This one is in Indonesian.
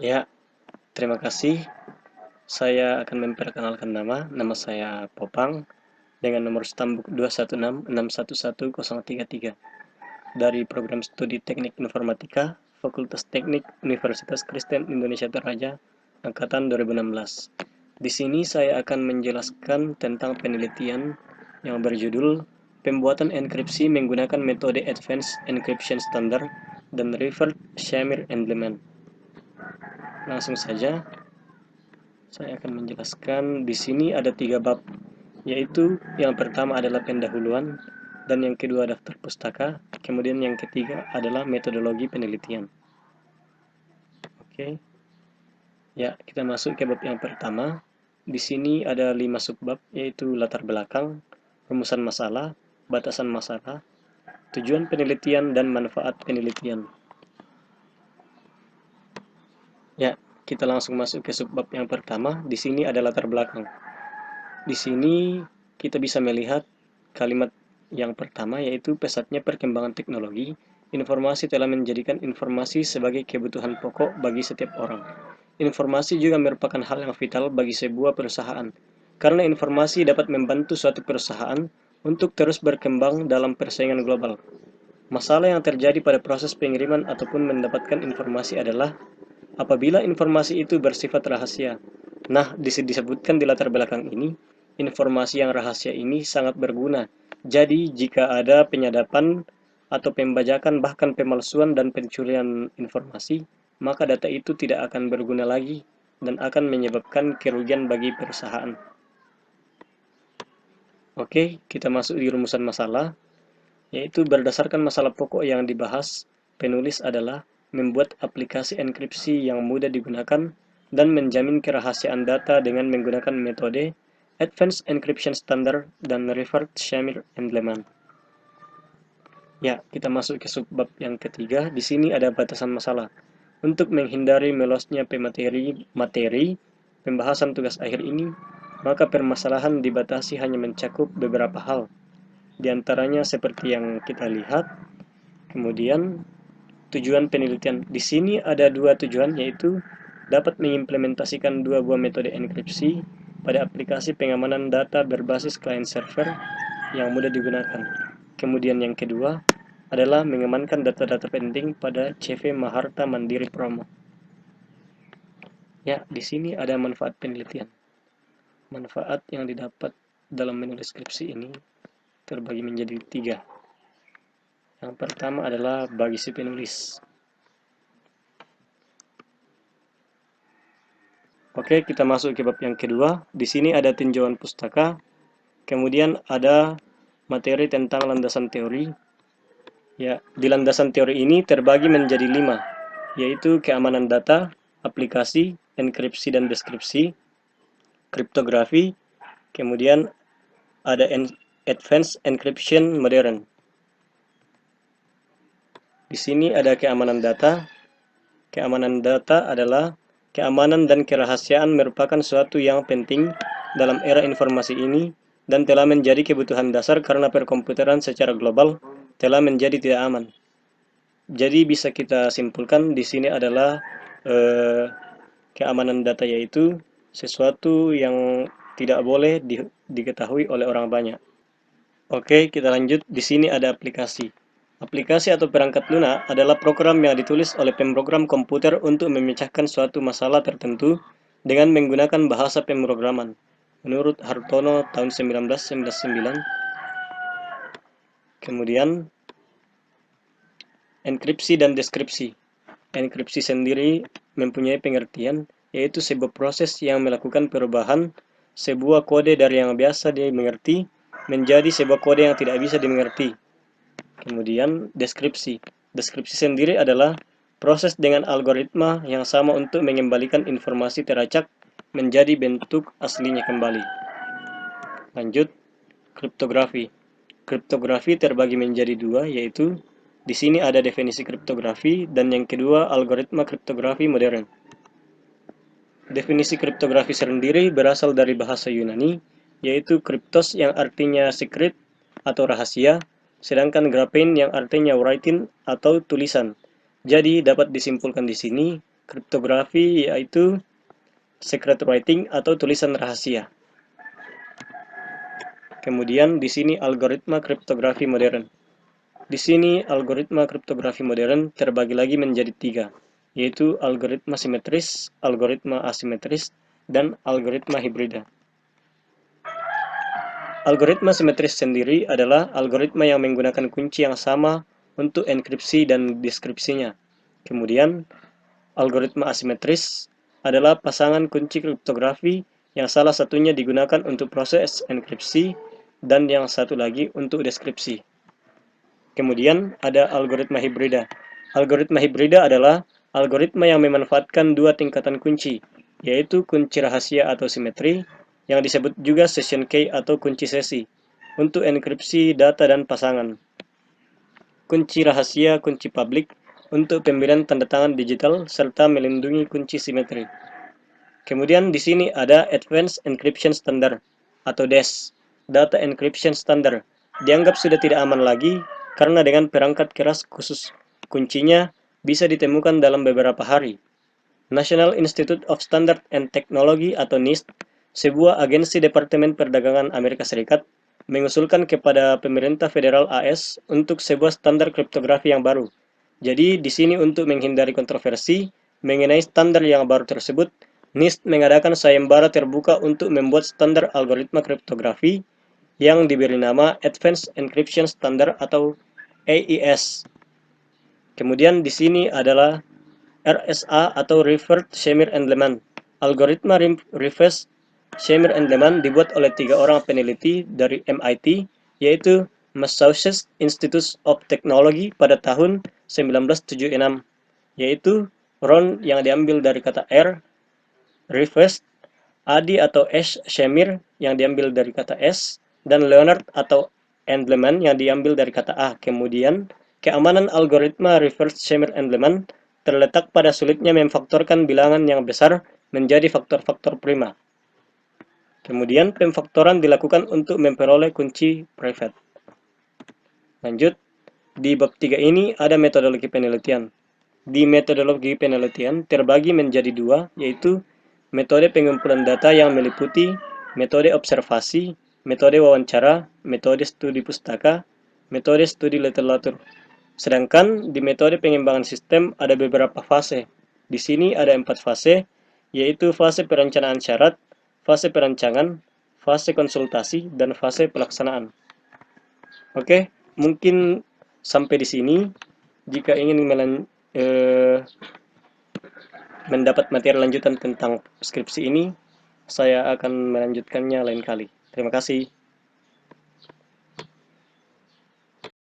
Ya, terima kasih. Saya akan memperkenalkan nama saya Popang dengan nomor stambuk 216611033 dari program studi Teknik Informatika, Fakultas Teknik Universitas Kristen Indonesia Toraja, angkatan 2016. Di sini saya akan menjelaskan tentang penelitian yang berjudul Pembuatan enkripsi menggunakan metode Advanced Encryption Standard dan Revert Shamir Enablement. Langsung saja, saya akan menjelaskan. Di sini ada 3 bab, yaitu yang pertama adalah pendahuluan, dan yang kedua daftar pustaka, kemudian yang ketiga adalah metodologi penelitian. Oke. Ya, kita masuk ke bab yang pertama. Di sini ada 5 subbab, yaitu latar belakang, rumusan masalah, batasan masalah, tujuan penelitian, dan manfaat penelitian. Ya, kita langsung masuk ke subbab yang pertama. Di sini ada latar belakang. Di sini kita bisa melihat kalimat yang pertama, yaitu pesatnya perkembangan teknologi. Informasi telah menjadikan informasi sebagai kebutuhan pokok bagi setiap orang. Informasi juga merupakan hal yang vital bagi sebuah perusahaan, karena informasi dapat membantu suatu perusahaan untuk terus berkembang dalam persaingan global. Masalah yang terjadi pada proses pengiriman ataupun mendapatkan informasi adalah apabila informasi itu bersifat rahasia. Nah, disebutkan di latar belakang ini, informasi yang rahasia ini sangat berguna. Jadi, jika ada penyadapan atau pembajakan bahkan pemalsuan dan pencurian informasi, maka data itu tidak akan berguna lagi dan akan menyebabkan kerugian bagi perusahaan. Oke, kita masuk di rumusan masalah, yaitu berdasarkan masalah pokok yang dibahas, penulis adalah membuat aplikasi enkripsi yang mudah digunakan dan menjamin kerahasiaan data dengan menggunakan metode Advanced Encryption Standard dan Revert Shamir Enablement. Ya, kita masuk ke subbab yang ketiga. Di sini ada batasan masalah. Untuk menghindari melosnya materi pembahasan tugas akhir ini, maka permasalahan dibatasi hanya mencakup beberapa hal. Di antaranya seperti yang kita lihat. Kemudian tujuan penelitian. Di sini ada 2 tujuan, yaitu dapat mengimplementasikan 2 buah metode enkripsi pada aplikasi pengamanan data berbasis client server yang mudah digunakan. Kemudian yang kedua adalah mengamankan data-data penting pada CV Maharta Mandiri Promo. Ya, di sini ada manfaat penelitian. Manfaat yang didapat dalam menulis skripsi ini terbagi menjadi 3. Yang pertama adalah bagi si penulis. Oke, kita masuk ke bab yang kedua. Di sini ada tinjauan pustaka, kemudian ada materi tentang landasan teori. Ya, di landasan teori ini terbagi menjadi 5, yaitu keamanan data, aplikasi, enkripsi dan deskripsi, kriptografi, kemudian ada advanced encryption modern. Di sini ada keamanan data. Keamanan data adalah keamanan dan kerahasiaan merupakan suatu yang penting dalam era informasi ini dan telah menjadi kebutuhan dasar karena perkomputeran secara global telah menjadi tidak aman. Jadi bisa kita simpulkan di sini adalah keamanan data, yaitu sesuatu yang tidak boleh diketahui oleh orang banyak. Oke, kita lanjut. Di sini ada aplikasi. Aplikasi atau perangkat lunak adalah program yang ditulis oleh pemrogram komputer untuk memecahkan suatu masalah tertentu dengan menggunakan bahasa pemrograman. Menurut Hartono tahun 1999. Kemudian enkripsi dan deskripsi. Enkripsi sendiri mempunyai pengertian, yaitu sebuah proses yang melakukan perubahan sebuah kode dari yang biasa dimengerti menjadi sebuah kode yang tidak bisa dimengerti. Kemudian deskripsi. Deskripsi sendiri adalah proses dengan algoritma yang sama untuk mengembalikan informasi teracak menjadi bentuk aslinya kembali. Lanjut, kriptografi. Kriptografi terbagi menjadi 2, yaitu di sini ada definisi kriptografi dan yang kedua algoritma kriptografi modern. Definisi kriptografi sendiri berasal dari bahasa Yunani, yaitu kriptos yang artinya secret atau rahasia, sedangkan graphein yang artinya writing atau tulisan. Jadi dapat disimpulkan di sini kriptografi yaitu secret writing atau tulisan rahasia. Kemudian di sini algoritma kriptografi modern. Di sini algoritma kriptografi modern terbagi lagi menjadi 3, yaitu algoritma simetris, algoritma asimetris, dan algoritma hibrida. Algoritma simetris sendiri adalah algoritma yang menggunakan kunci yang sama untuk enkripsi dan deskripsinya. Kemudian, algoritma asimetris adalah pasangan kunci kriptografi yang salah satunya digunakan untuk proses enkripsi dan yang satu lagi untuk deskripsi. Kemudian ada algoritma hibrida. Algoritma hibrida adalah algoritma yang memanfaatkan dua tingkatan kunci, yaitu kunci rahasia atau simetri, yang disebut juga session key atau kunci sesi, untuk enkripsi data dan pasangan. Kunci rahasia kunci publik untuk pemberian tanda tangan digital serta melindungi kunci simetri. Kemudian di sini ada Advanced Encryption Standard atau DES, Data Encryption Standard. Dianggap sudah tidak aman lagi karena dengan perangkat keras khusus kuncinya bisa ditemukan dalam beberapa hari. National Institute of Standard and Technology atau NIST, sebuah agensi Departemen Perdagangan Amerika Serikat, mengusulkan kepada pemerintah federal AS untuk sebuah standar kriptografi yang baru. Jadi di sini untuk menghindari kontroversi mengenai standar yang baru tersebut, NIST mengadakan sayembara terbuka untuk membuat standar algoritma kriptografi yang diberi nama Advanced Encryption Standard atau AES. Kemudian di sini adalah RSA atau Reversed Shamir-Endleman. Algoritma Reversed Shamir-Endleman dibuat oleh 3 orang peneliti dari MIT, yaitu Massachusetts Institute of Technology pada tahun 1976, yaitu Ron yang diambil dari kata R, Reversed, Adi atau S. Shamir yang diambil dari kata S, dan Leonard atau Endleman yang diambil dari kata A. Kemudian, keamanan algoritma reverse Shamir-Endleman terletak pada sulitnya memfaktorkan bilangan yang besar menjadi faktor-faktor prima. Kemudian, pemfaktoran dilakukan untuk memperoleh kunci private. Lanjut, di bab 3 ini ada metodologi penelitian. Di metodologi penelitian terbagi menjadi 2, yaitu metode pengumpulan data yang meliputi metode observasi, metode wawancara, metode studi pustaka, metode studi literatur. Sedangkan di metode pengembangan sistem ada beberapa fase. Di sini ada 4 fase, yaitu fase perencanaan syarat, fase perancangan, fase konsultasi, dan fase pelaksanaan. Oke, mungkin sampai di sini. Jika ingin mendapat materi lanjutan tentang skripsi ini, saya akan melanjutkannya lain kali. Terima kasih.